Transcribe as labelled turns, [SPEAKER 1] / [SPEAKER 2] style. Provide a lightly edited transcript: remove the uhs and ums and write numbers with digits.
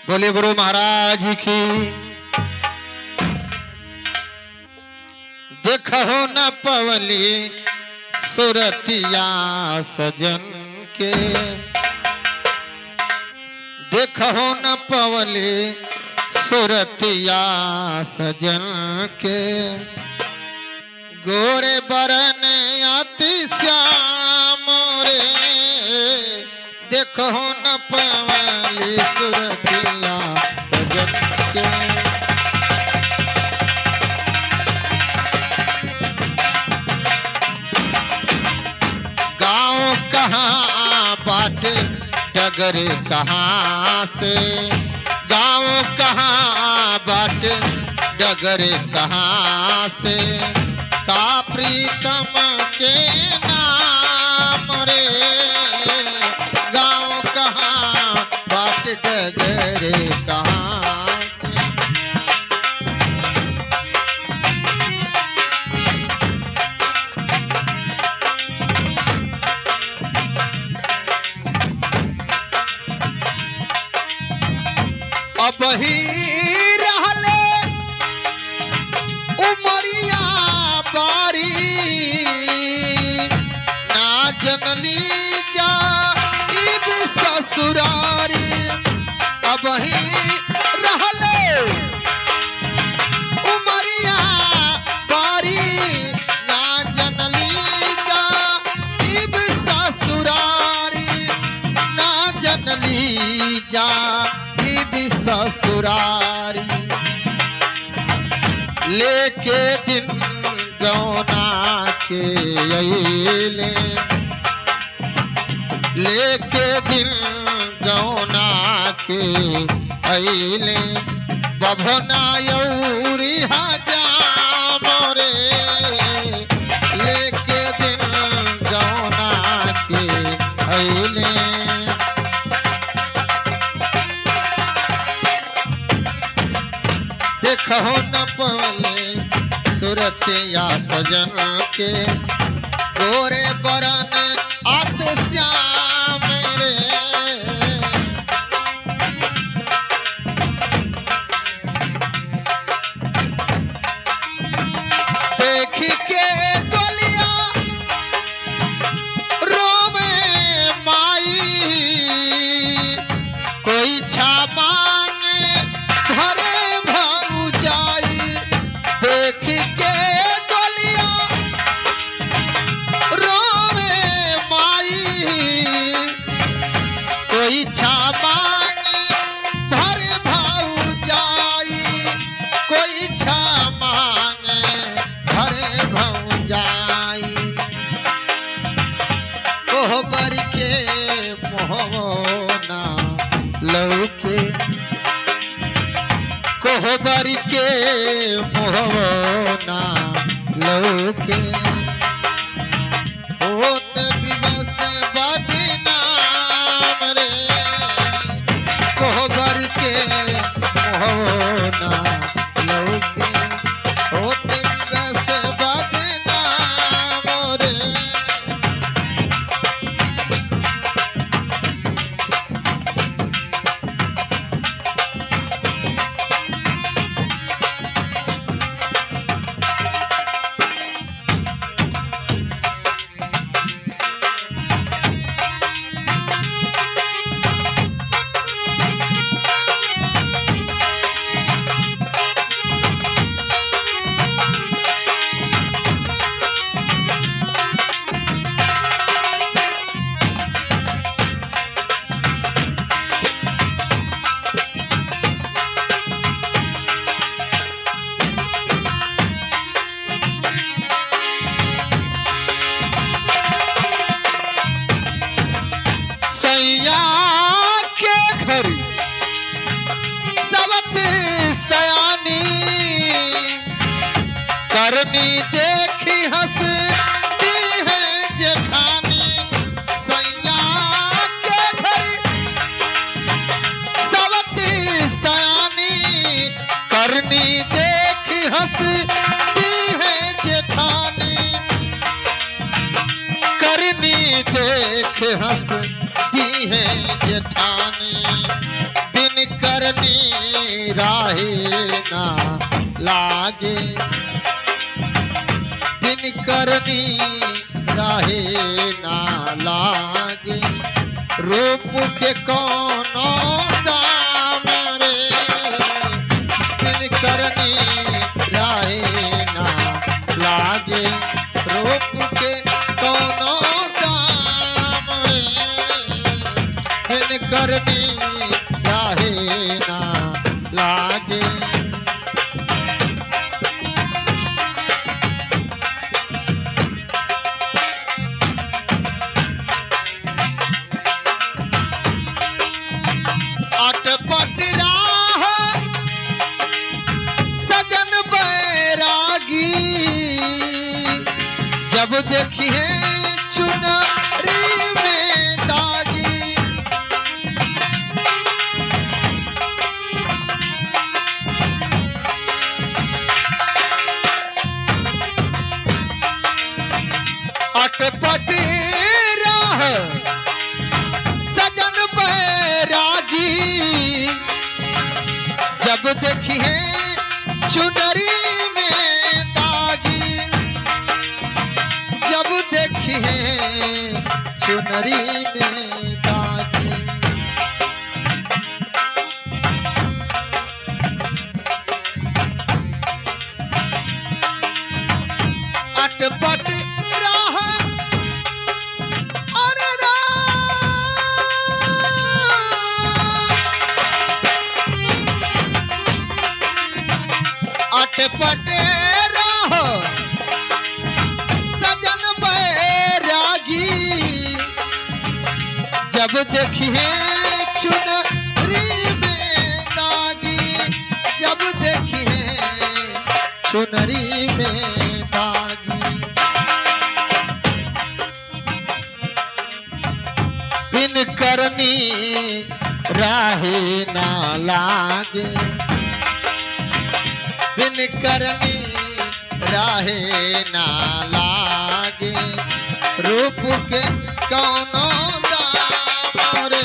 [SPEAKER 1] बोले गुरु महाराज की। देखो न पवली सुरतिया सजन के, देखो न पवली सुरतिया सजन के। गोरे बरन अति श्याम रे, देखो न पवली सुरतिया सजन के। गाँव कहाँ बाट डगर कहाँ से, गाँव कहाँ बाट डगर कहाँ से। का प्रीतम के नाम रे, गाँव कहाँ बाट डगर कहाँ से। अब ही रहले उमरिया बारी, ना जनली जा इब ससुरारी। अब ही रहले उमरिया बारी, ना जनली जा इब ससुरारी। ना जनली जा ससुरारी। लेके दिन गौना के अइले, लेके दिन गौना के अइले। बभना यौरी हजाम रे, लेके दिन गौना के अइले। देखो न पवले सुरतिया सजन के। गोरे बरन अति श्याम रे, देख के गोलिया रोवे माई। कोई छा मांगे भरे देख के गोलिया रोवे माई। कोई छा मांगे भरे भौजाई, कोई छा मांगे भरे भौजाई। कोहबर के मोहना लौके, कोहबर के मोहना लौके। होत विवश बदनाम रे, कोहबर के मोहना लौके। होत विवश बदनाम रे। सबत सयानी करनी देखी हंसती है जेठानी। सैया के घर सबत सयानी करनी देखी हंसती है जेठानी। करनी देख हंसती है जेठानी। बिन करनी राहे ना लागे, बिन करनी राहे ना लागे, रूप के कोनो दाम रे, बिन करनी राहे ना लागे, रूप के कोनो दाम रे, बिन करनी राहे ना लागे। अटपट राह सजन बैरागी, जब देखिए चुनरी में दागी, अटपट राह सजन बैरागी, जब देखिए चुनरी में दागी, जब देखिए चुनरी में दागी। अटपट राह अरे अटपट राह सजन बैरागी, जब देखिए चुनरी में दागी, जब देखिए चुनरी में दागी। बिन करनी राहे ना लागे, बिन करनी राहे ना लागे, रूप के कोनो दाम रे,